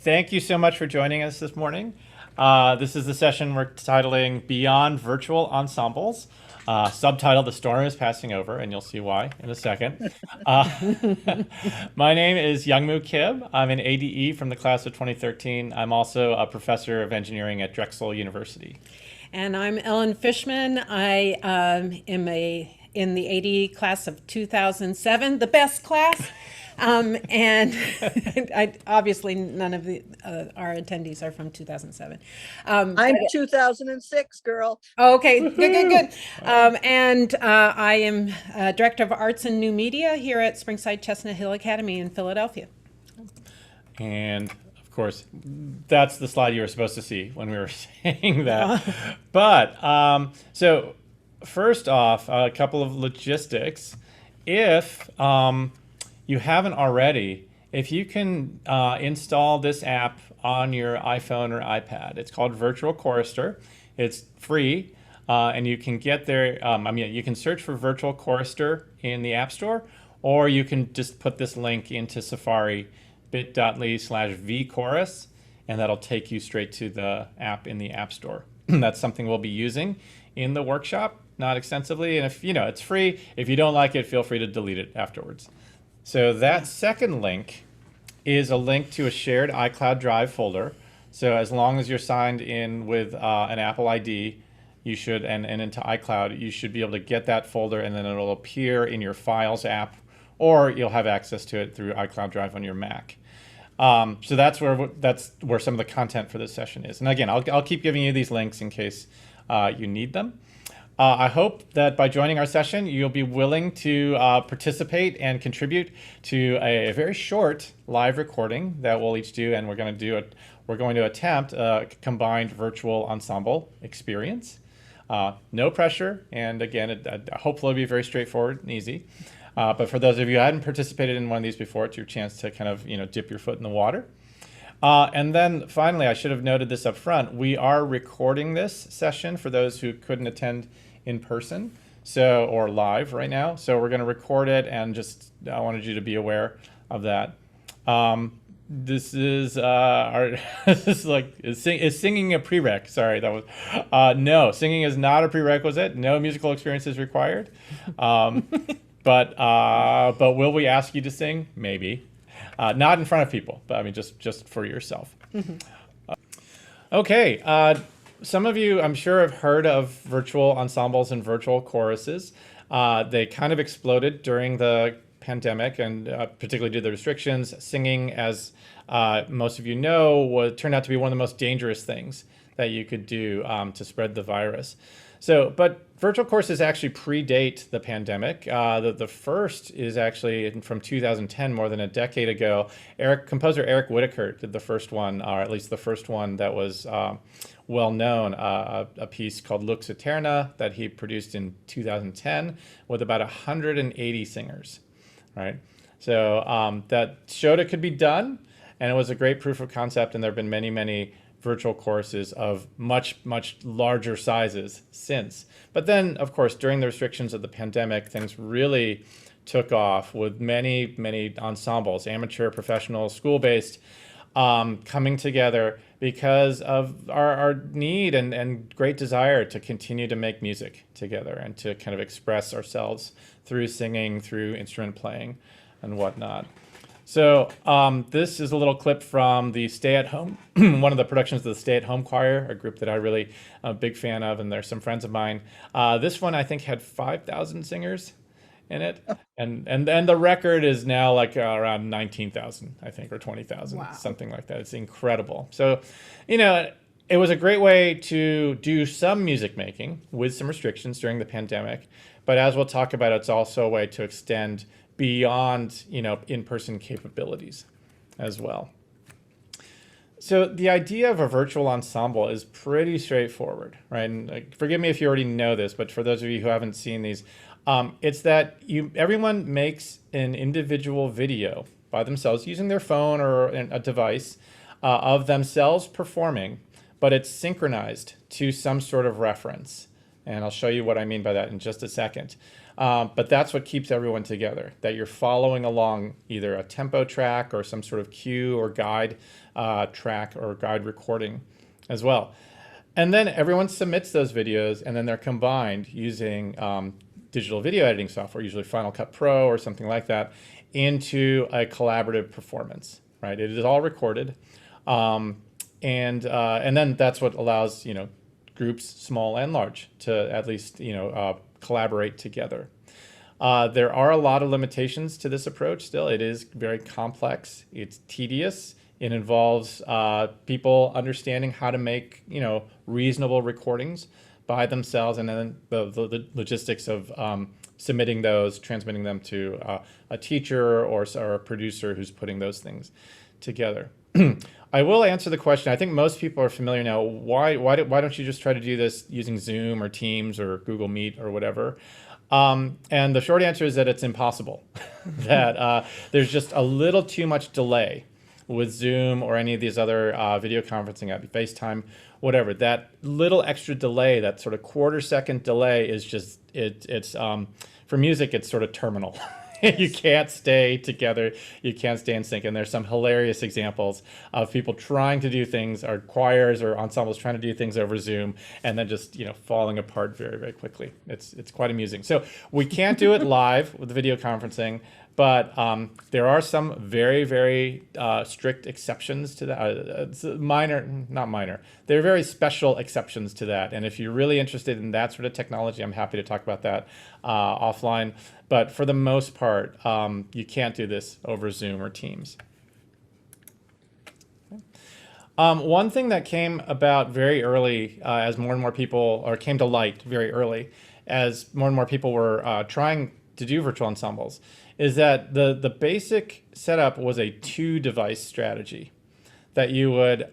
Thank you so much for joining us this morning. This is the session we're titling Beyond Virtual Ensembles. Subtitle, The Storm is Passing Over, and you'll see why in a second. My name is Youngmoo Kim. I'm an ADE from the class of 2013. I'm also a professor of engineering at Drexel University. And I'm Ellen Fishman. I am in the AD class of 2007, the best class. And obviously none of our attendees are from 2007. I'm 2006, girl. Okay, good. And I am Director of Arts and New Media here at Springside Chestnut Hill Academy in Philadelphia. And of course, that's the slide you were supposed to see when we were saying that. But so first off, a couple of logistics. If you haven't already, if you can install this app on your iPhone or iPad, it's called Virtual Correster. It's free, and you can get there. You can search for Virtual Correster in the App Store, or you can just put this link into Safari, bit.ly/vchorus, and that'll take you straight to the app in the App Store. That's something we'll be using in the workshop, not extensively. And if it's free, if you don't like it, feel free to delete it afterwards. So that second link is a link to a shared iCloud Drive folder. So as long as you're signed in with an Apple ID, you should, and into iCloud, you should be able to get that folder, and then it'll appear in your Files app, or you'll have access to it through iCloud Drive on your Mac. So that's where some of the content for this session is. And again, I'll keep giving you these links in case you need them. I hope that by joining our session, you'll be willing to participate and contribute to a very short live recording that we'll each do, and we're going to attempt a combined virtual ensemble experience. No pressure, and again, hopefully it'll be very straightforward and easy. But for those of you who hadn't participated in one of these before, it's your chance to kind of dip your foot in the water. And then finally, I should have noted this up front. We are recording this session for those who couldn't attend in person, or live right now. So we're going to record it, and I wanted you to be aware of that. This is is singing a prereq? Sorry, that was no. Singing is not a prerequisite. No musical experience is required. But will we ask you to sing? Maybe. Not in front of people, but I mean just for yourself. Okay. Some of you, I'm sure, have heard of virtual ensembles and virtual choruses. They kind of exploded during the pandemic, and particularly due to the restrictions. Singing, as most of you know, turned out to be one of the most dangerous things that you could do to spread the virus. But virtual courses actually predate the pandemic. The first is actually from 2010, more than a decade ago. Composer Eric Whitacre did the first one, or at least the first one that was well known, a piece called Lux Eterna that he produced in 2010 with about 180 singers, right? So that showed it could be done, and it was a great proof of concept, and there have been many virtual choruses of much larger sizes since. But then, of course, during the restrictions of the pandemic, things really took off with many ensembles, amateur, professional, school-based, coming together because of our need and great desire to continue to make music together and to kind of express ourselves through singing, through instrument playing, and whatnot. So this is a little clip from the Stay at Home, one of the productions of the Stay at Home Choir, a group that I really am a big fan of, and they're some friends of mine. This one, I think, had 5,000 singers in it, and the record is now like around 19,000, I think, or 20,000, wow. Something like that. It's incredible. So, it was a great way to do some music making with some restrictions during the pandemic, but as we'll talk about, it's also a way to extend beyond in-person capabilities as well. So the idea of a virtual ensemble is pretty straightforward, right? And forgive me if you already know this, but for those of you who haven't seen these, it's that everyone makes an individual video by themselves using their phone or a device of themselves performing, but it's synchronized to some sort of reference. And I'll show you what I mean by that in just a second. But that's what keeps everyone together, that you're following along either a tempo track or some sort of cue or guide track or guide recording as well. And then everyone submits those videos, and then they're combined using digital video editing software, usually Final Cut Pro or something like that, into a collaborative performance, right? It is all recorded. And then that's what allows, groups, small and large, to at least, collaborate together. There are a lot of limitations to this approach still. It is very complex. It's tedious. It involves people understanding how to make, reasonable recordings by themselves, and then the logistics of submitting those, transmitting them to a teacher or a producer who's putting those things together. I will answer the question. I think most people are familiar now. Why don't you just try to do this using Zoom or Teams or Google Meet or whatever? And the short answer is that it's impossible. That there's just a little too much delay with Zoom or any of these other video conferencing apps, FaceTime, whatever. That little extra delay, that sort of quarter-second delay, is just it's for music, it's sort of terminal. You can't stay together. You can't stay in sync. And there's some hilarious examples of people trying to do things, or choirs or ensembles trying to do things over Zoom, and then just falling apart very, very quickly. It's quite amusing. So we can't do it live with video conferencing, but there are some very, very strict exceptions to that. It's not minor. There are very special exceptions to that. And if you're really interested in that sort of technology, I'm happy to talk about that offline. But for the most part, you can't do this over Zoom or Teams. One thing that came about very early as more and more people, or came to light very early, as more and more people were trying to do virtual ensembles, is that the basic setup was a 2-device strategy, that you would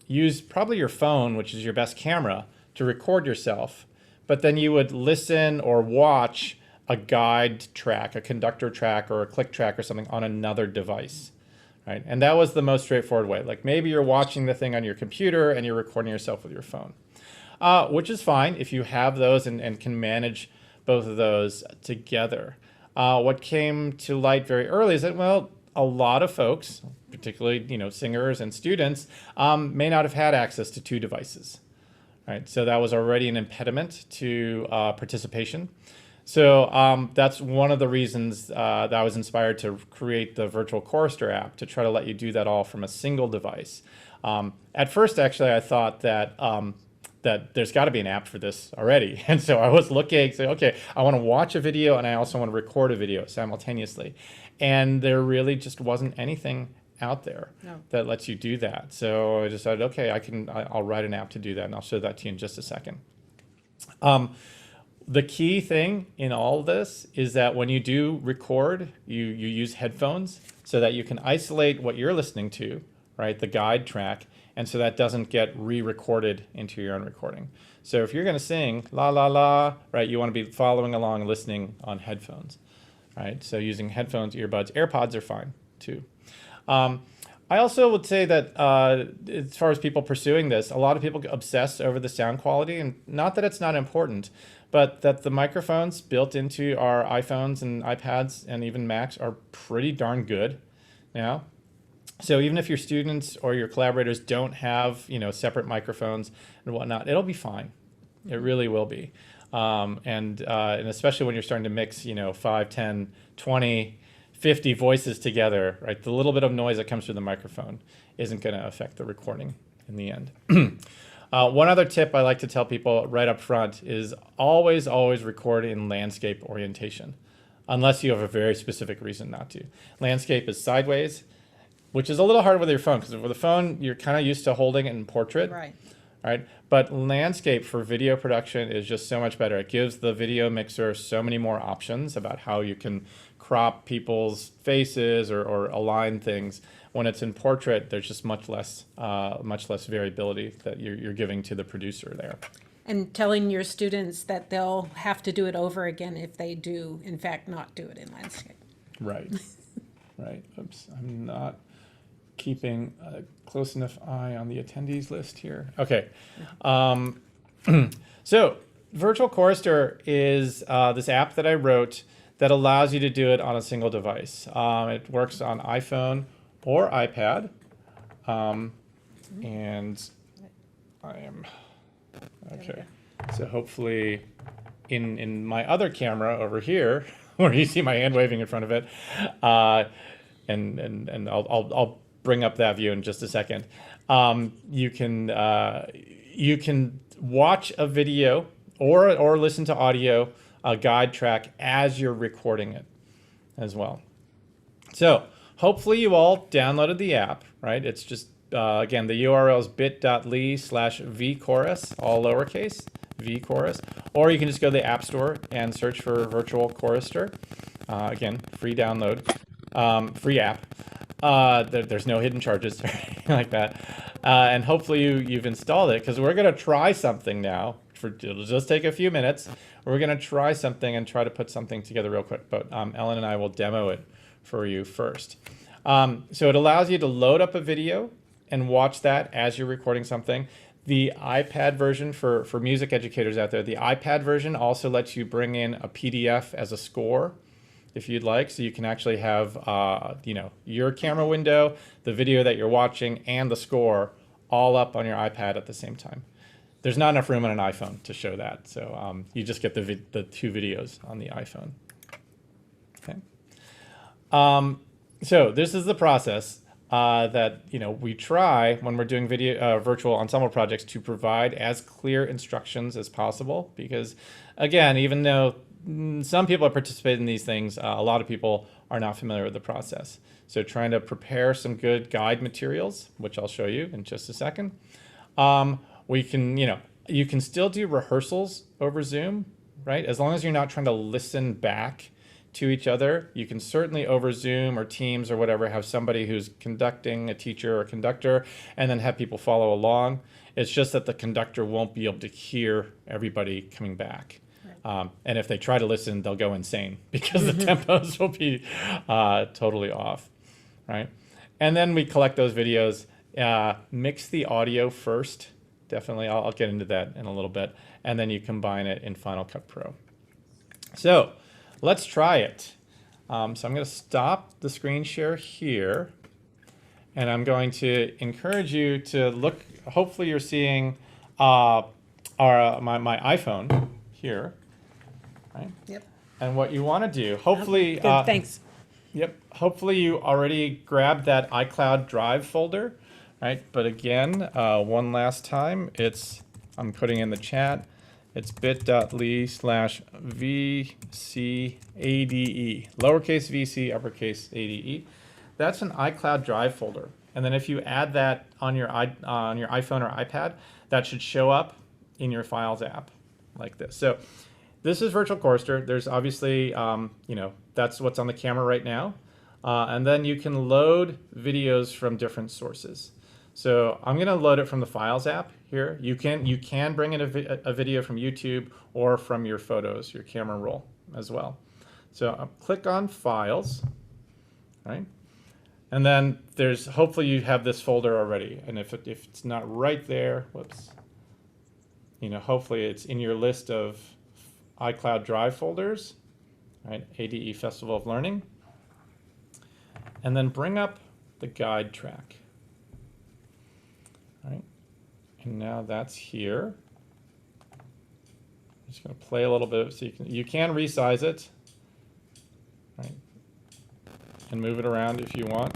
use probably your phone, which is your best camera, to record yourself, but then you would listen or watch a guide track, a conductor track, or a click track or something on another device, right? And that was the most straightforward way. Like maybe you're watching the thing on your computer and you're recording yourself with your phone, which is fine if you have those and can manage both of those together. What came to light very early is that, well, a lot of folks, particularly singers and students, may not have had access to 2 devices, right? So that was already an impediment to participation. So that's one of the reasons that I was inspired to create the virtual Correster app, to try to let you do that all from a single device. At first, actually, I thought that that there's got to be an app for this already. And so I was looking, saying, okay, I want to watch a video and I also want to record a video simultaneously. And there really just wasn't anything out there that lets you do that. So I decided, okay, I'll write an app to do that, and I'll show that to you in just a second. The key thing in all of this is that when you do record, you use headphones so that you can isolate what you're listening to, right, the guide track, and so that doesn't get re-recorded into your own recording. So if you're going to sing la la la, right, you want to be following along and listening on headphones, right? So using headphones, earbuds, AirPods are fine too. I also would say that as far as people pursuing this, a lot of people obsess over the sound quality, and not that it's not important, but that the microphones built into our iPhones and iPads and even Macs are pretty darn good now. So even if your students or your collaborators don't have, separate microphones and whatnot, it'll be fine. It really will be. And especially when you're starting to mix, 5, 10, 20, 50 voices together, right? The little bit of noise that comes through the microphone isn't going to affect the recording in the end. One other tip I like to tell people right up front is always record in landscape orientation, unless you have a very specific reason not to. Landscape is sideways, which is a little hard with your phone, because with the phone, you're kind of used to holding it in portrait. Right? But landscape for video production is just so much better. It gives the video mixer so many more options about how you can crop people's faces or align things. When it's in portrait, there's just much less variability that you're giving to the producer there. And telling your students that they'll have to do it over again if they do, in fact, not do it in landscape. Right. Right. Oops, I'm not keeping a close enough eye on the attendees list here. Okay. So Virtual Chorister is this app that I wrote that allows you to do it on a single device. It works on iPhone or iPad. And I am, okay. So hopefully in my other camera over here, where you see my hand waving in front of it, and I'll bring up that view in just a second. You can watch a video or listen to audio, a guide track as you're recording it as well. So hopefully you all downloaded the app, right? It's just, again, the URL is bit.ly/vchorus, all lowercase, vchorus. Or you can just go to the App Store and search for Virtual Chorister. Again, free download, free app. There's no hidden charges or anything like that. And hopefully you've installed it, because we're going to try something now. It'll just take a few minutes. We're going to try something and try to put something together real quick. But Ellen and I will demo it for you first. So it allows you to load up a video and watch that as you're recording something. The iPad version, for music educators out there, the iPad version also lets you bring in a PDF as a score if you'd like. So you can actually have your camera window, the video that you're watching, and the score all up on your iPad at the same time. There's not enough room on an iPhone to show that. So you just get the two videos on the iPhone. Okay. So this is the process that we try when we're doing virtual ensemble projects to provide as clear instructions as possible, because again, even though some people have participated in these things, a lot of people are not familiar with the process. So trying to prepare some good guide materials, which I'll show you in just a second. We can, you can still do rehearsals over Zoom, right? As long as you're not trying to listen back to each other. You can certainly over Zoom or Teams or whatever have somebody who's conducting, a teacher or a conductor, and then have people follow along. It's just that the conductor won't be able to hear everybody coming back. Right. And if they try to listen, they'll go insane because the tempos will be totally off, right? And then we collect those videos, mix the audio first. Definitely, I'll get into that in a little bit. And then you combine it in Final Cut Pro. So let's try it. So I'm going to stop the screen share here, and I'm going to encourage you to look. Hopefully you're seeing my iPhone here, right? Yep. And what you want to do, hopefully, good, thanks. Yep. Hopefully you already grabbed that iCloud Drive folder, right? But again, one last time, I'm putting in the chat. It's bit.ly/vcade, lowercase vc, uppercase ade. That's an iCloud Drive folder. And then if you add that on your iPhone or iPad, that should show up in your Files app like this. So this is Virtual Chorister. There's obviously, that's what's on the camera right now. And then you can load videos from different sources. So I'm going to load it from the Files app here. You can bring in a video from YouTube or from your photos, your camera roll as well. So I'll click on Files, right? And then hopefully you have this folder already. And if it's not right there, whoops, hopefully it's in your list of iCloud Drive folders, right? ADE Festival of Learning. And then bring up the guide track. Right, and now that's here. I'm just going to play a little bit so you can resize it, right, and move it around if you want.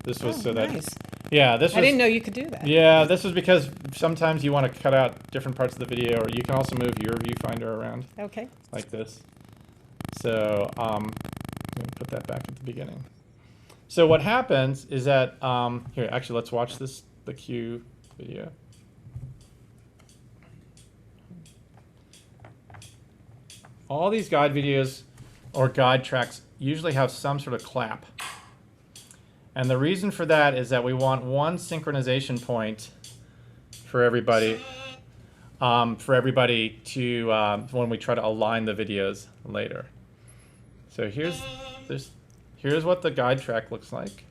This was so that nice. Yeah, this was, I didn't know you could do that. Yeah, this was because sometimes you want to cut out different parts of the video, or you can also move your viewfinder around. Okay. Like this. So I'm going to put that back at the beginning. So what happens is that here, actually, let's watch the Q video. All these guide videos or guide tracks usually have some sort of clap. And the reason for that is that we want one synchronization point for everybody to when we try to align the videos later. So here's what the guide track looks like.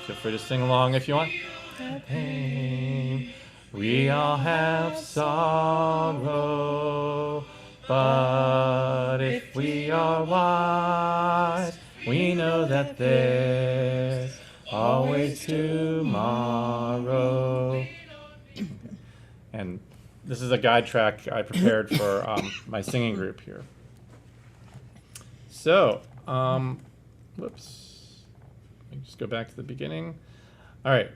Feel free to sing along if you want. We all have sorrow, but if we are wise, we know that there's always tomorrow. And this is a guide track I prepared for my singing group here. So, whoops. Let me just go back to the beginning. All right.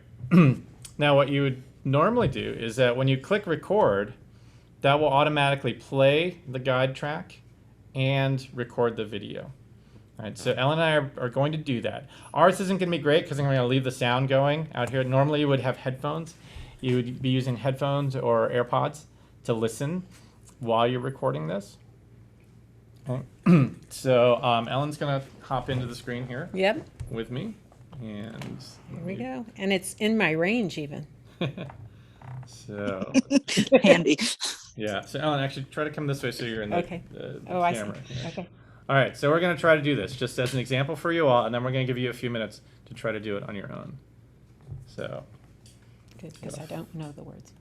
Now, what you would normally do is that when you click record, that will automatically play the guide track and record the video. All right, so Ellen and I are going to do that. Ours isn't going to be great because I'm going to leave the sound going out here. Normally you would have headphones. You would be using headphones or AirPods to listen while you're recording this. Okay. So Ellen's going to hop into the screen here Yep, with me. And here we go. And it's in my range even. So, Handy. yeah. So Ellen, actually try to come this way so you're in the, Okay. the Oh, I see. camera. Yeah. Okay. All right, so we're going to try to do this just as an example for you all, and then we're going to give you a few minutes to try to do it on your own. So, Good, because I don't know the words.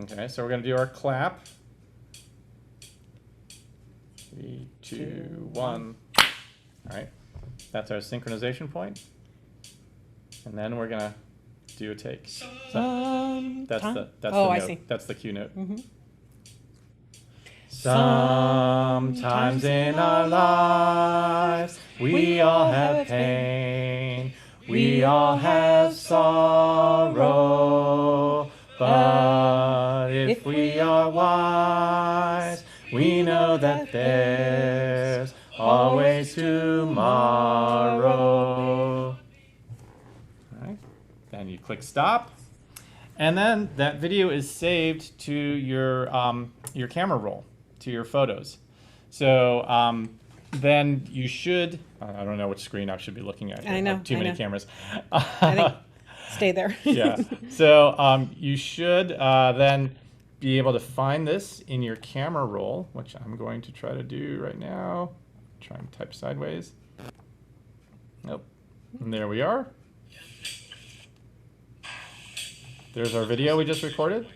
okay, so we're going to do our clap. 3, 2, 1. All right, that's our synchronization point. And then we're going to do a take. So that's the Oh, I note. see. That's the cue note. Mm-hmm. Sometimes in our lives we all have pain, we all have sorrow, but if we are wise, we know that there's always tomorrow. All right, then you click stop, and then that video is saved to your camera roll, to your photos. So then you should, I don't know which screen I should be looking at here. I know, Too I many know. cameras. I think stay there. Yeah. So you should then be able to find this in your camera roll, which I'm going to try to do right now. Try and type sideways. Nope. And there we are. There's our video we just recorded.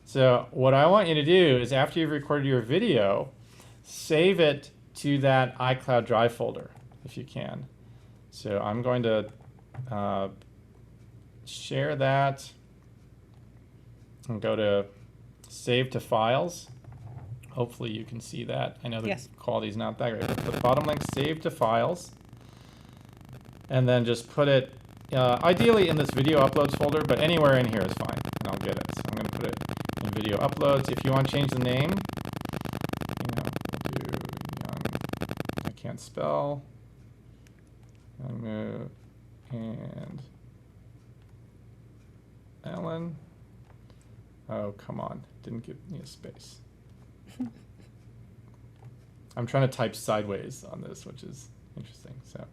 So what I want you to do is after you've recorded your video, save it to that iCloud Drive folder if you can. So I'm going to share that and go to Save to Files. Hopefully you can see that. I know the Yes. quality's not that great. But the bottom link, Save to Files. And then just put it, ideally in this video uploads folder, but anywhere in here is fine, and I'll get it. So I'm going to put it in video uploads. If you want to change the name, we'll do young, I can't spell, and Ellen. Oh, come on, didn't give me a space. I'm trying to type sideways on this, which is interesting. So,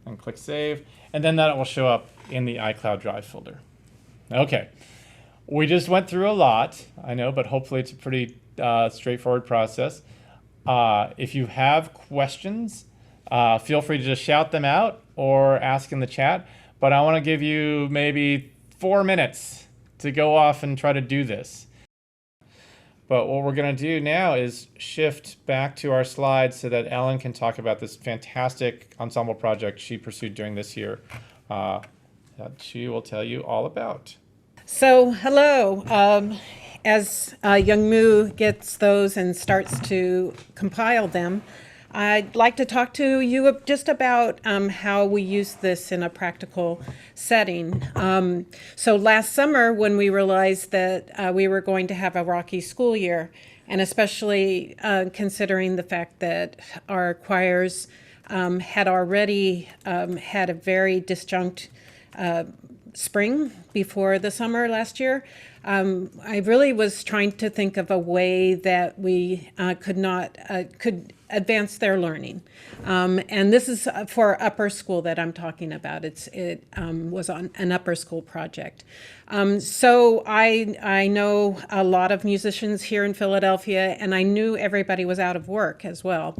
and click save, and then that will show up in the iCloud Drive folder. Okay, we just went through a lot, I know, but hopefully it's a pretty straightforward process. If you have questions, feel free to just shout them out or ask in the chat, but I want to give you maybe 4 minutes to go off and try to do this. But what we're going to do now is shift back to our slides so that Ellen can talk about this fantastic ensemble project she pursued during this year that she will tell you all about. So, hello. As Young Moo gets those and starts to compile them, I'd like to talk to you just about how we use this in a practical setting. So last summer, when we realized that we were going to have a rocky school year, and especially considering the fact that our choirs had already had a very disjunct spring before the summer last year, I really was trying to think of a way that we could advance their learning. And this is for upper school that I'm talking about. It was on an upper school project. So I know a lot of musicians here in Philadelphia, and I knew everybody was out of work as well.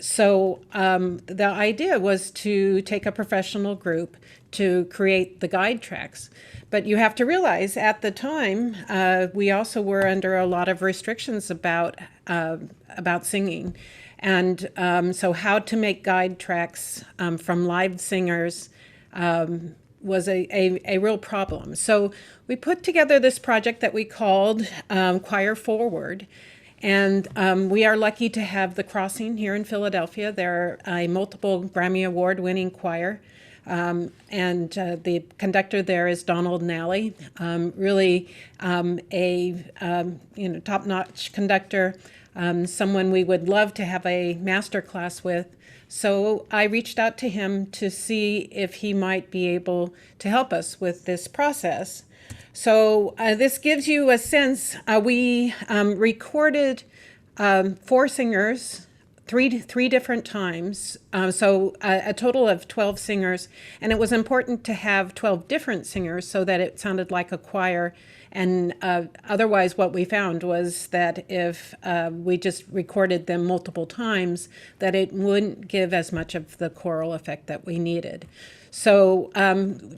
So the idea was to take a professional group to create the guide tracks. But you have to realize at the time, we also were under a lot of restrictions about singing. And so how to make guide tracks from live singers was a real problem. So we put together this project that we called Choir Forward. And we are lucky to have the Crossing here in Philadelphia. They're a multiple Grammy Award winning choir. And the conductor there is Donald Nally, really a top-notch conductor, someone we would love to have a master class with. So I reached out to him to see if he might be able to help us with this process. So this gives you a sense. We recorded 4 singers three different times, so a total of 12 singers, and it was important to have 12 different singers so that it sounded like a choir. And otherwise what we found was that if we just recorded them multiple times, that it wouldn't give as much of the choral effect that we needed. So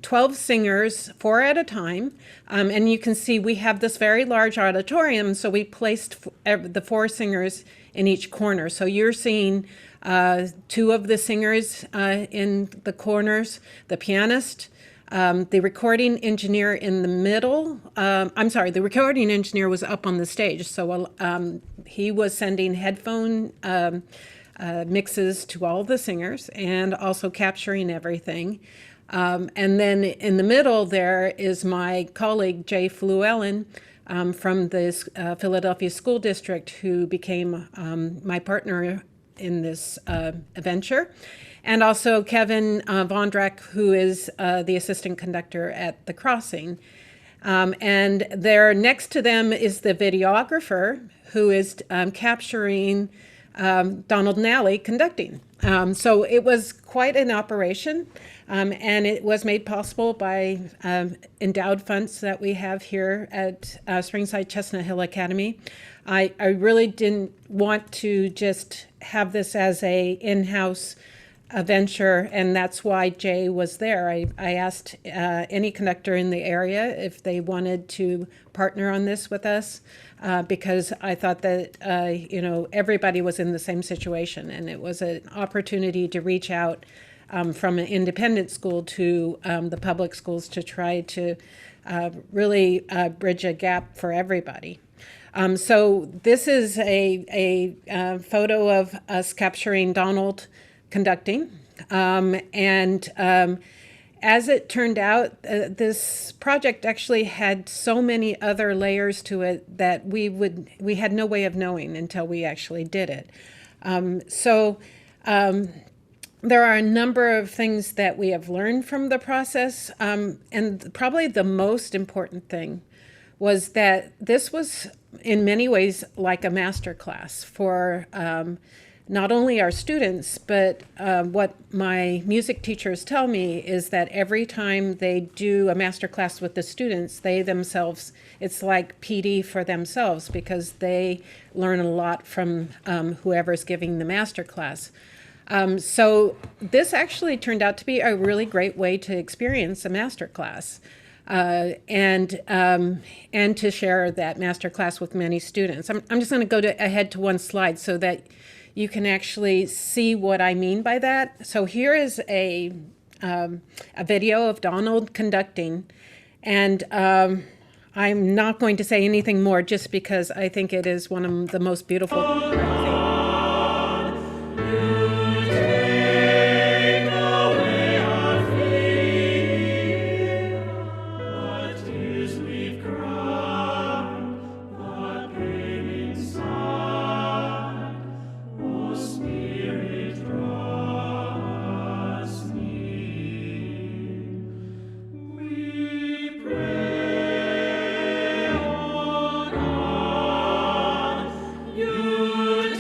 12 singers, 4 at a time, and you can see we have this very large auditorium, so we placed the 4 singers in each corner. So you're seeing 2 of the singers in the corners, the pianist, the recording engineer in the middle. I'm sorry, the recording engineer was up on the stage, so he was sending headphone mixes to all the singers and also capturing everything. And then in the middle there is my colleague, Jay Fluellen, from this Philadelphia School District, who became my partner in this venture. And also Kevin Vondrak, who is the assistant conductor at the Crossing. And there next to them is the videographer, who is capturing Donald Nally conducting. So it was quite an operation, and it was made possible by endowed funds that we have here at Springside Chestnut Hill Academy. I really didn't want to just have this as a in-house venture, and that's why Jay was there. I asked any conductor in the area if they wanted to partner on this with us, because I thought that everybody was in the same situation, and it was an opportunity to reach out from an independent school to the public schools to try to really bridge a gap for everybody. So this is a photo of us capturing Donald conducting, and as it turned out, this project actually had so many other layers to it that we had no way of knowing until we actually did it. There are a number of things that we have learned from the process, and probably the most important thing was that this was in many ways like a master class for not only our students, but what my music teachers tell me is that every time they do a master class with the students, they themselves, it's like PD for themselves, because they learn a lot from whoever's giving the master class. So this actually turned out to be a really great way to experience a master class. And to share that master class with many students. I'm just going to go ahead to one slide so that you can actually see what I mean by that. So here is a video of Donald conducting, and I'm not going to say anything more just because I think it is one of the most beautiful things. You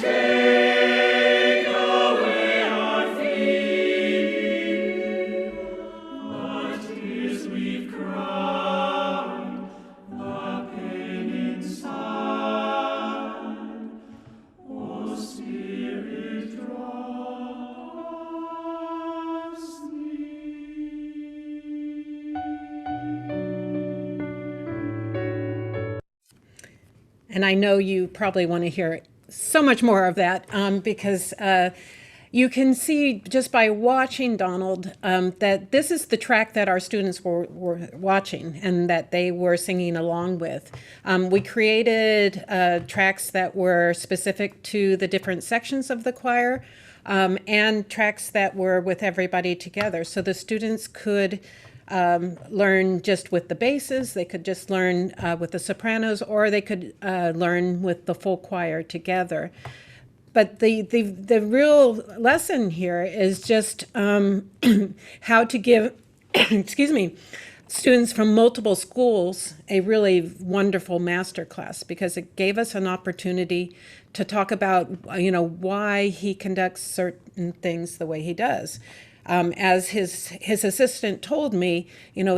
And I know you probably want to hear so much more of that because you can see just by watching Donald that this is the track that our students were watching and that they were singing along with. We created tracks that were specific to the different sections of the choir and tracks that were with everybody together. So the students could learn just with the basses, they could just learn with the sopranos, or they could learn with the full choir together. But the real lesson here is just how to give, excuse me, students from multiple schools a really wonderful master class, because it gave us an opportunity to talk about, why he conducts certain things the way he does. As his assistant told me,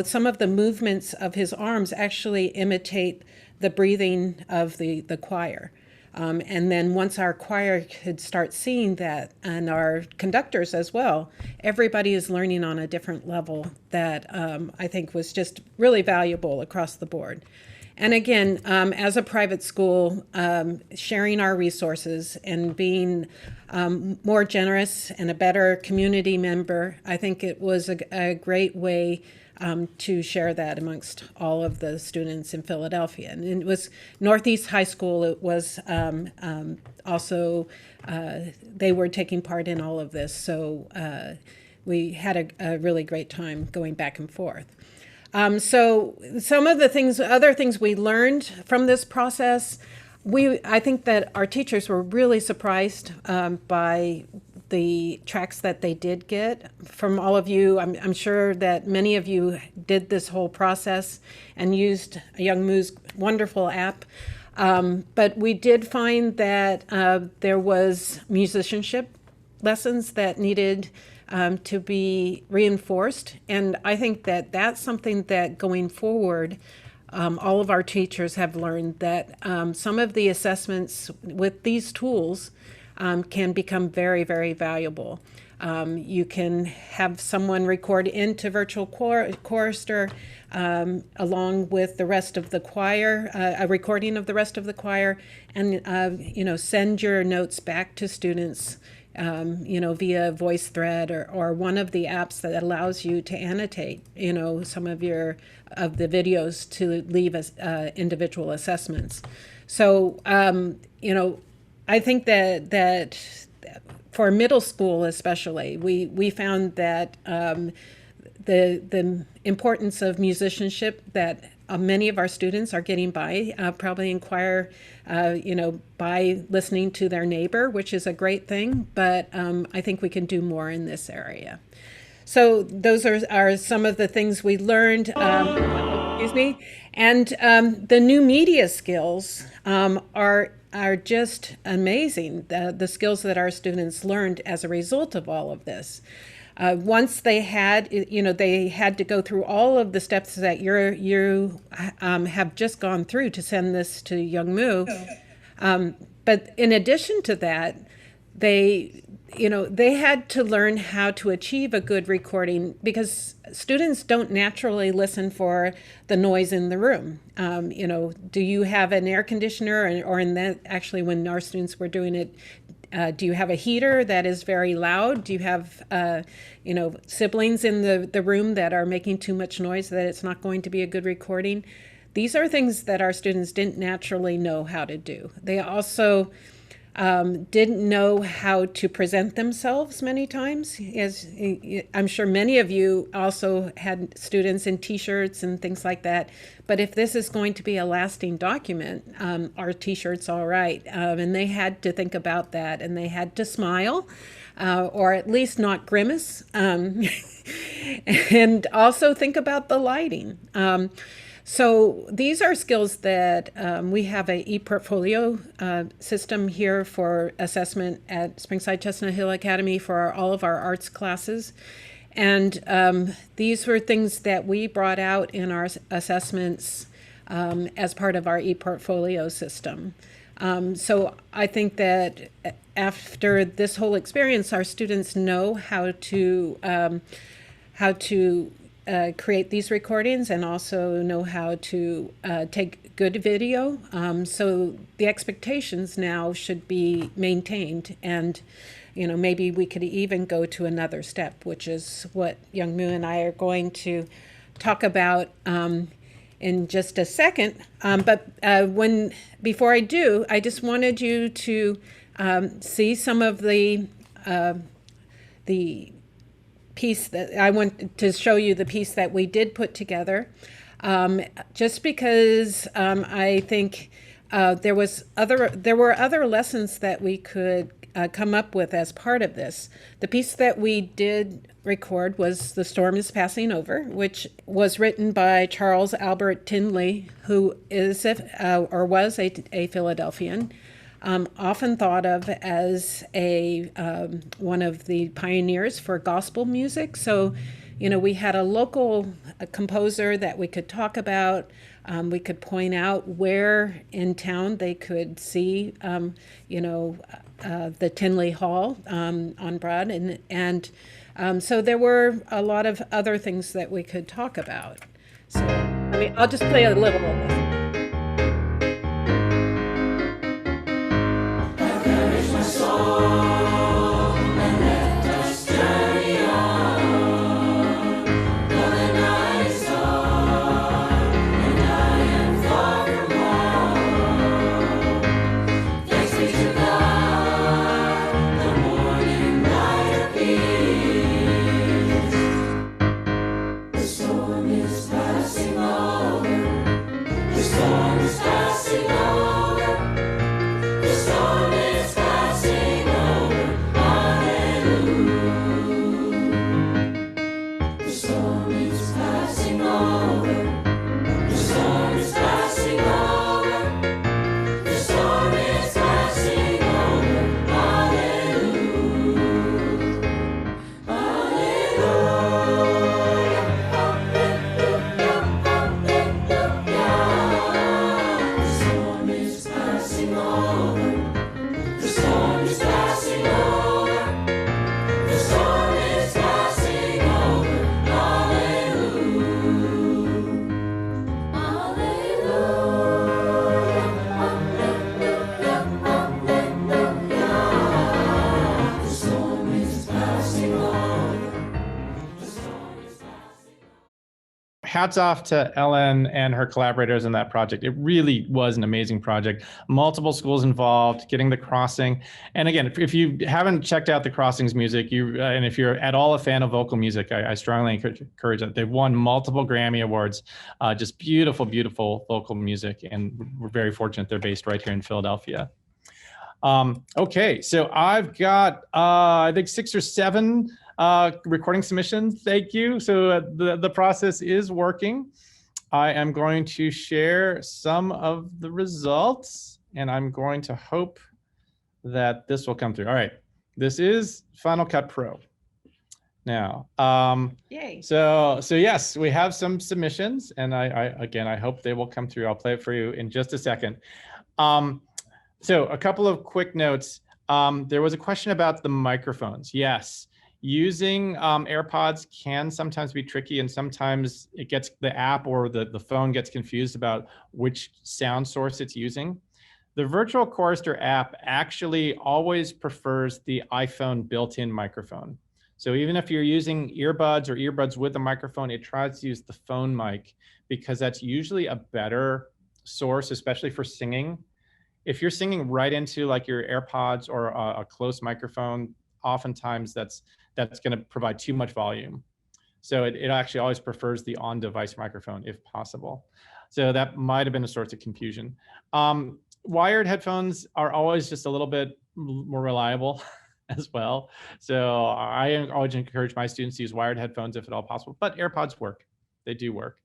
some of the movements of his arms actually imitate the breathing of the choir. And then once our choir could start seeing that, and our conductors as well, everybody is learning on a different level that I think was just really valuable across the board. And again, as a private school, sharing our resources and being more generous and a better community member, I think it was a great way to share that amongst all of the students in Philadelphia. And it was Northeast High School. It was also, they were taking part in all of this. So we had a really great time going back and forth. So some of the other things we learned from this process, I think that our teachers were really surprised by the tracks that they did get from all of you. I'm sure that many of you did this whole process and used Young Moo's wonderful app. But we did find that there was musicianship lessons that needed to be reinforced. And I think that that's something that going forward, all of our teachers have learned that some of the assessments with these tools can become very, very valuable. You can have someone record into virtual Correster along with the rest of the choir, a recording of the rest of the choir, and send your notes back to students via VoiceThread or one of the apps that allows you to annotate, some of the videos to leave as individual assessments. So, I think that for middle school especially, we found that the importance of musicianship that many of our students are getting by, probably in choir, by listening to their neighbor, which is a great thing, but I think we can do more in this area. So those are some of the things we learned, excuse me, and the new media skills are just amazing, the skills that our students learned as a result of all of this. Once they had to go through all of the steps that you have just gone through to send this to Young Moo. But in addition to that, they had to learn how to achieve a good recording, because students don't naturally listen for the noise in the room. Do you have an air conditioner, or in that, actually when our students were doing it, do you have a heater that is very loud? Do you have, siblings in the room that are making too much noise that it's not going to be a good recording? These are things that our students didn't naturally know how to do. They also didn't know how to present themselves many times. As I'm sure many of you also had students in t-shirts and things like that. But if this is going to be a lasting document, are t-shirts all right? And they had to think about that, and they had to smile, or at least not grimace, and also think about the lighting. So these are skills that we have a e-portfolio system here for assessment at Springside Chestnut Hill Academy for all of our arts classes. And these were things that we brought out in our assessments as part of our e-portfolio system. So I think that after this whole experience, our students know how to create these recordings and also know how to take good video. So the expectations now should be maintained, and maybe we could even go to another step, which is what Young Mu and I are going to talk about in just a second. But before I do, I just wanted you to see some of the piece that I want to show you, the piece that we did put together, just because I think there were other lessons that we could come up with as part of this. The piece that we did record was "The Storm is Passing Over," which was written by Charles Albert Tindley, who is was a Philadelphian. Often thought of as one of the pioneers for gospel music. So, we had a local composer that we could talk about. We could point out where in town they could see, the Tinley Hall on Broad, and so there were a lot of other things that we could talk about. So, I'll just play a little of this. Hats off to Ellen and her collaborators in that project. It really was an amazing project. Multiple schools involved, getting the crossing. And again, if you haven't checked out the Crossings music, and if you're at all a fan of vocal music, I strongly encourage that. They've won multiple Grammy Awards, just beautiful, beautiful vocal music. And we're very fortunate they're based right here in Philadelphia. Okay, so I've got, I think 6 or 7 recording submissions. Thank you. So the process is working. I am going to share some of the results, and I'm going to hope that this will come through. All right, this is Final Cut Pro. Now, Yay. So yes, we have some submissions, and I hope they will come through. I'll play it for you in just a second. So a couple of quick notes. There was a question about the microphones. Yes, using AirPods can sometimes be tricky, and sometimes it gets the app or the phone gets confused about which sound source it's using. The Virtual Chorister app actually always prefers the iPhone built-in microphone. So even if you're using earbuds or earbuds with a microphone, it tries to use the phone mic because that's usually a better source, especially for singing. If you're singing right into like your AirPods or a close microphone, oftentimes that's going to provide too much volume. So it actually always prefers the on-device microphone if possible. So that might have been a source of confusion. Wired headphones are always just a little bit more reliable as well. So I always encourage my students to use wired headphones if at all possible, but AirPods work. They do work.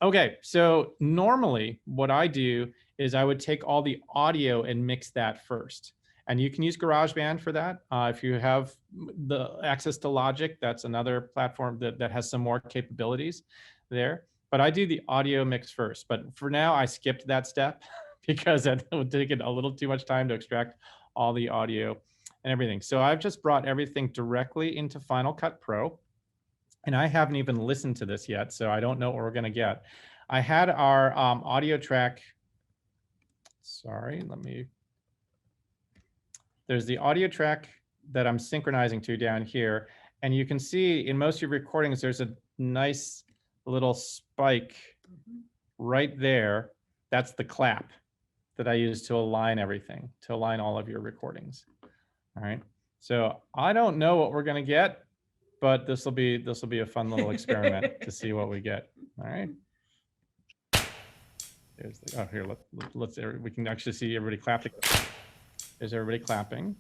Okay, so normally what I do is I would take all the audio and mix that first. And you can use GarageBand for that. If you have the access to Logic, that's another platform that has some more capabilities there. But I do the audio mix first. But for now, I skipped that step because it would take it a little too much time to extract all the audio and everything. So I've just brought everything directly into Final Cut Pro. and I haven't even listened to this yet, so I don't know what we're going to get. I had our audio track. Sorry, there's the audio track that I'm synchronizing to down here. And you can see in most of your recordings, there's a nice little spike right there. That's the clap that I use to align everything, to align all of your recordings. All right. So I don't know what we're going to get, but this will be a fun little experiment to see what we get. All right. There's the, oh, here, let's we can actually see everybody clapping. There's everybody clapping.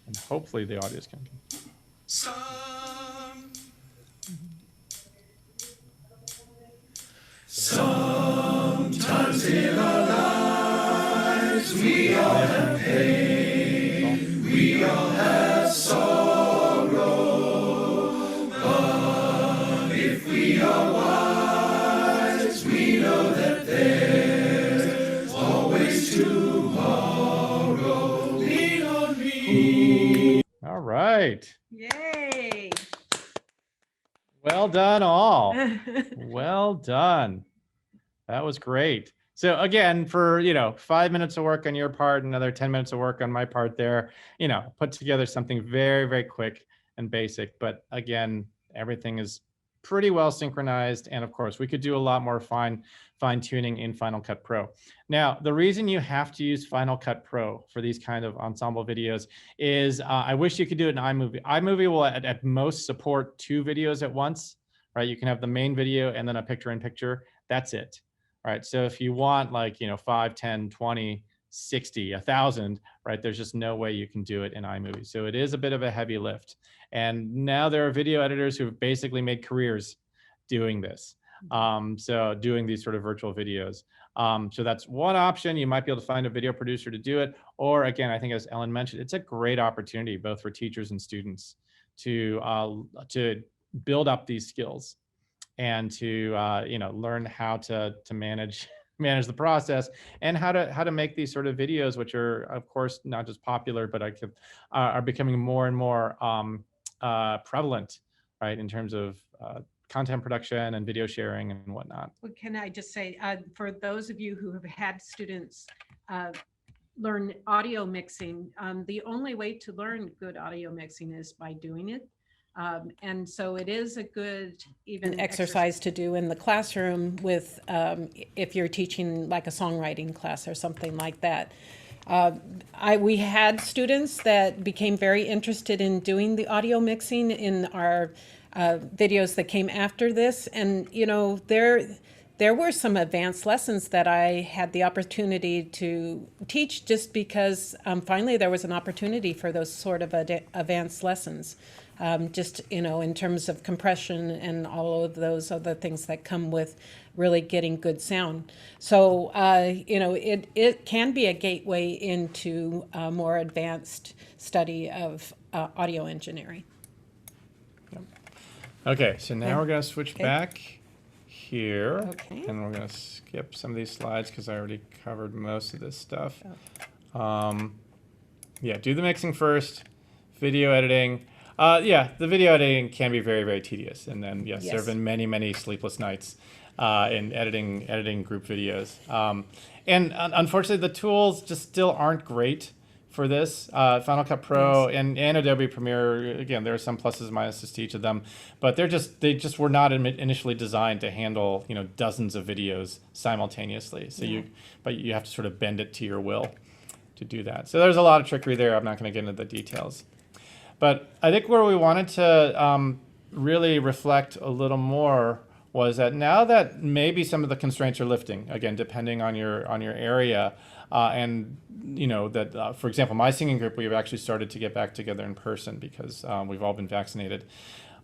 And hopefully the audio is coming. Sometimes in our lives we all have pain, we all have sorrow, but if we are wise, we know that there's always tomorrow. Lean on me. All right. Yay! Well done, all. Well done. That was great. So again, for 5 minutes of work on your part, another 10 minutes of work on my part there, put together something very, very quick and basic. But again, everything is pretty well synchronized. And of course, we could do a lot more fine tuning in Final Cut Pro. Now, the reason you have to use Final Cut Pro for these kind of ensemble videos is I wish you could do it in iMovie. iMovie will at most support 2 videos at once, right? You can have the main video and then a picture-in-picture. That's it. All right. So if you want 5, 10, 20, 60, 1,000, right? There's just no way you can do it in iMovie. So it is a bit of a heavy lift. And now there are video editors who've basically made careers doing this. So doing these sort of virtual videos. So that's one option. You might be able to find a video producer to do it. Or again, I think as Ellen mentioned, it's a great opportunity both for teachers and students to build up these skills and to learn how to manage the process and how to make these sort of videos, which are of course not just popular, but are becoming more and more prevalent, right, in terms of content production and video sharing and whatnot. Well, can I just say, for those of you who have had students learn audio mixing, the only way to learn good audio mixing is by doing it. And so it is a good even exercise to do in the classroom with if you're teaching like a songwriting class or something like that. We had students that became very interested in doing the audio mixing in our videos that came after this, and there were some advanced lessons that I had the opportunity to teach just because finally there was an opportunity for those sort of advanced lessons. Just, in terms of compression and all of those other things that come with really getting good sound. So, it can be a gateway into a more advanced study of audio engineering. Okay, so now we're going to switch Okay. back here. Okay. And we're going to skip some of these slides because I already covered most of this stuff. Yeah, do the mixing first, video editing. The video editing can be very, very tedious. And then, yes, there have been many, many sleepless nights in editing group videos. And unfortunately, the tools just still aren't great for this. Final Cut Pro and Adobe Premiere, again, there are some pluses and minuses to each of them, but they just were not initially designed to handle dozens of videos simultaneously. So you have to sort of bend it to your will to do that. So there's a lot of trickery there. I'm not going to get into the details. But I think where we wanted to really reflect a little more was that now that maybe some of the constraints are lifting, again, depending on your area, and that, for example, my singing group, we've actually started to get back together in person because we've all been vaccinated.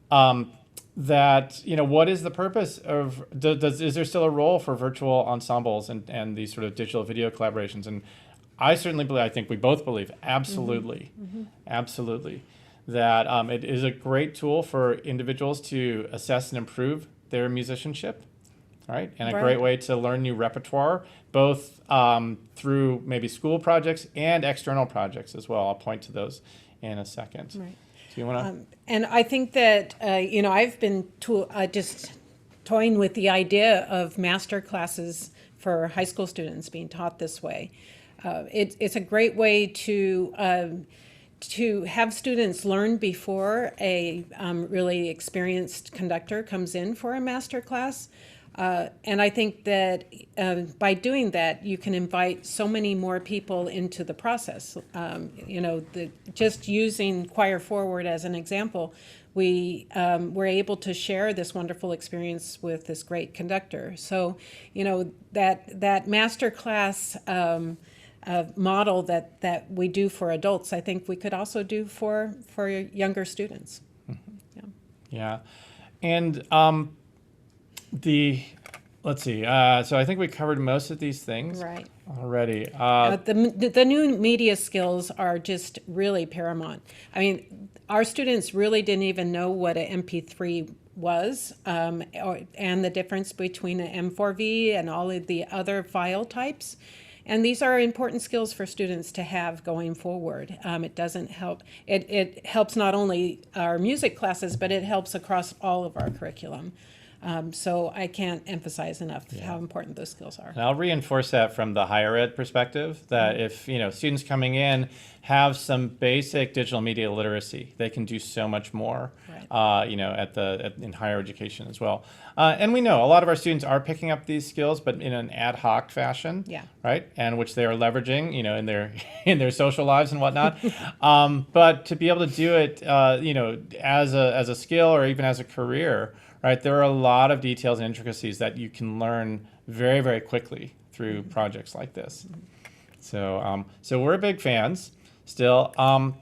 That what is the purpose of is there still a role for virtual ensembles and these sort of digital video collaborations? And I certainly believe, I think we both believe, absolutely, absolutely, that it is a great tool for individuals to assess and improve their musicianship, right? And a great way to learn new repertoire, both through maybe school projects and external projects as well. I'll point to those in a second. Right. Do you want to? And I think that, I've been just toying with the idea of master classes for high school students being taught this way. It's a great way to have students learn before a really experienced conductor comes in for a master class. And I think that by doing that, you can invite so many more people into the process. Just using Choir Forward as an example, we were able to share this wonderful experience with this great conductor. So, that master class model that we do for adults, I think we could also do for younger students. Yeah. And let's see. So I think we covered most of these things Right. already. The new media skills are just really paramount. I mean, our students really didn't even know what an MP3 was, and the difference between an M4V and all of the other file types. And these are important skills for students to have going forward. It doesn't help. It helps not only our music classes, but it helps across all of our curriculum. So I can't emphasize enough how important those skills are. And I'll reinforce that from the higher ed perspective, that if students coming in have some basic digital media literacy, they can do so much more. Right. In higher education as well. And we know a lot of our students are picking up these skills, but in an ad hoc fashion. Yeah. Right, and which they are leveraging, in their their social lives and whatnot. But to be able to do it, as a skill or even as a career. Right, there are a lot of details and intricacies that you can learn very, very quickly through projects like this. So we're big fans still. And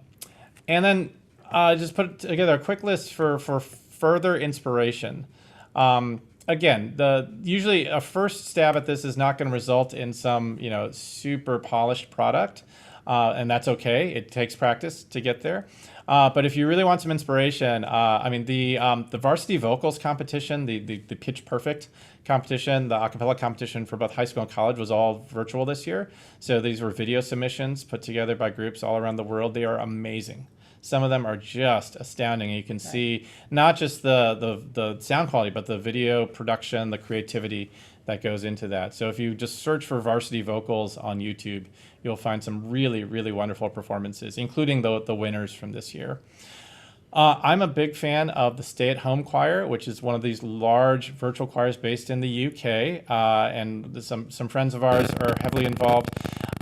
then just put together a quick list for further inspiration. Again, usually a first stab at this is not going to result in some super polished product, and that's okay. It takes practice to get there. But if you really want some inspiration, the varsity vocals competition, the Pitch Perfect competition, the a cappella competition for both high school and college was all virtual this year. So these were video submissions put together by groups all around the world. They are amazing. Some of them are just astounding. You can see not just the sound quality, but the video production, the creativity that goes into that. So if you just search for varsity vocals on YouTube, you'll find some really, really wonderful performances, including the winners from this year. I'm a big fan of the Stay at Home Choir, which is one of these large virtual choirs based in the UK, and some friends of ours are heavily involved.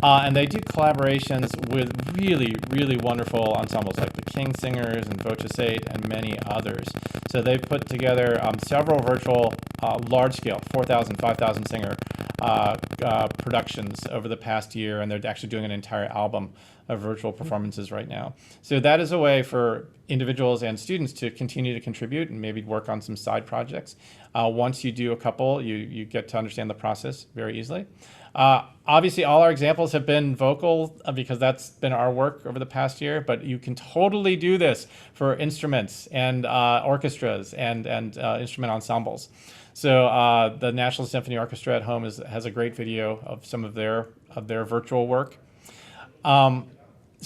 And they do collaborations with really, really wonderful ensembles like the King Singers and Voce 8 and many others. So they've put together several virtual large-scale 4,000, 5,000 singer productions over the past year, and they're actually doing an entire album of virtual performances right now. So that is a way for individuals and students to continue to contribute and maybe work on some side projects. Once you do a couple, you get to understand the process very easily. Obviously, all our examples have been vocal because that's been our work over the past year, but you can totally do this for instruments and orchestras and instrument ensembles. So the National Symphony Orchestra at home has a great video of some of their virtual work. And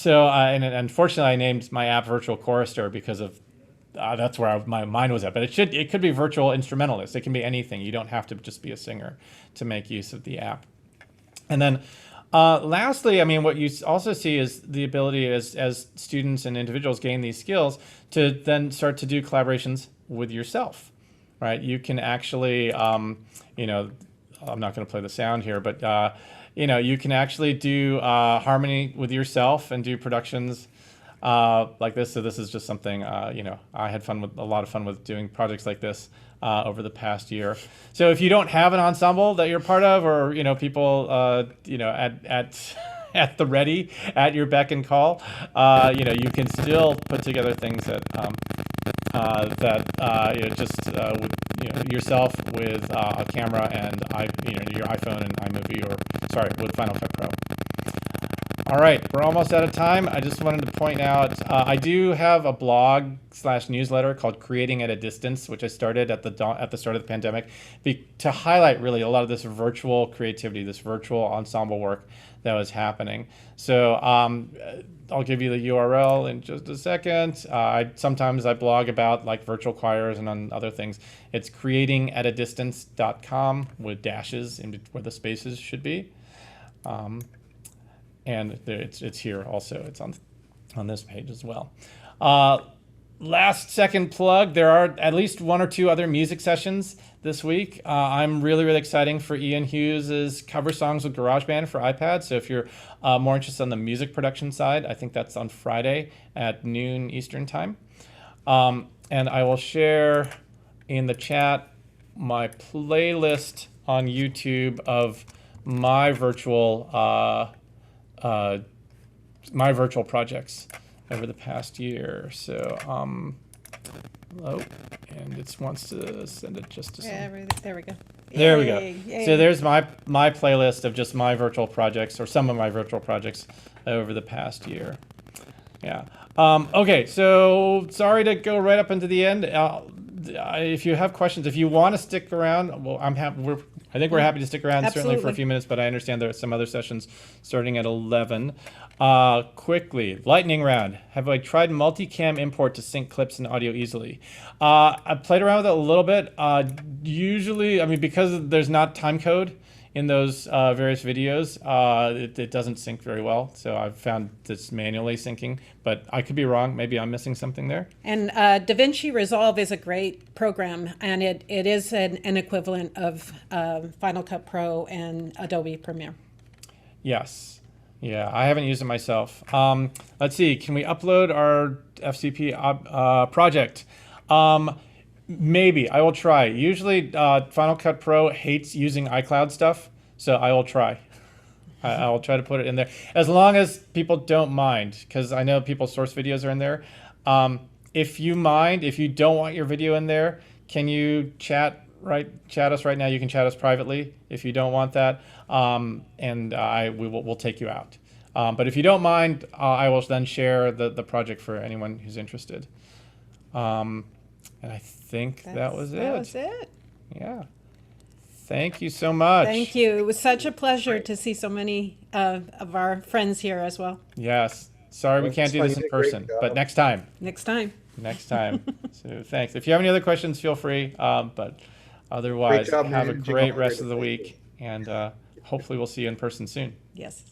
unfortunately, I named my app Virtual Correster because of that's where my mind was at. But it could be virtual instrumentalist. It can be anything. You don't have to just be a singer to make use of the app. And then lastly, what you also see is the ability as students and individuals gain these skills to then start to do collaborations with yourself, right? You can actually, I'm not going to play the sound here, but you can actually do harmony with yourself and do productions like this. So this is just something, I had a lot of fun with doing projects like this over the past year. So if you don't have an ensemble that you're part of, or people at the ready, at your beck and call, you can still put together things that with yourself with a camera and your iPhone and iMovie, with Final Cut Pro. All right, we're almost out of time. I just wanted to point out, I do have a blog/newsletter called Creating at a Distance, which I started at the start of the pandemic to highlight really a lot of this virtual creativity, this virtual ensemble work that was happening. So I'll give you the URL in just a second. Sometimes I blog about like virtual choirs and on other things. It's creatingatadistance.com with dashes in where the spaces should be. And it's here also. It's on this page as well. Last second plug, there are at least 1 or 2 other music sessions this week. I'm really excited for Ian Hughes's cover songs with GarageBand for iPad. So if you're more interested on the music production side, I think that's on Friday at noon Eastern time. And I will share in the chat my playlist on YouTube of my virtual projects over the past year. So, hello, and it wants to send it just to There we go. There we go. Yay. So there's my playlist of just my virtual projects, or some of my virtual projects over the past year. Yeah. Okay, so sorry to go right up into the end. If you have questions, if you want to stick around, well, I think we're happy to stick around certainly for a few minutes, but I understand there are some other sessions starting at 11. Quickly, lightning round. Have I tried multicam import to sync clips and audio easily? I played around with it a little bit. Usually, I mean, because there's not time code in those various videos, it doesn't sync very well. So I've found this manually syncing, but I could be wrong. Maybe I'm missing something there. And DaVinci Resolve is a great program, and it is an equivalent of Final Cut Pro and Adobe Premiere. Yes. Yeah, I haven't used it myself. Let's see. Can we upload our FCP project? Maybe. I will try. Usually, Final Cut Pro hates using iCloud stuff, so I will try. I will try to put it in there. As long as people don't mind, because I know people's source videos are in there. If you don't want your video in there, can you chat us right now? You can chat us privately if you don't want that, and we'll take you out. But if you don't mind, I will then share the project for anyone who's interested. And I think that was it. That was it. Yeah. Thank you so much. Thank you. It was such a pleasure to see so many of our friends here as well. Yes. Sorry we can't do this in person, but next time. Next time. So thanks. If you have any other questions, feel free. But otherwise, have a great rest of the week, and hopefully we'll see you in person soon. Yes.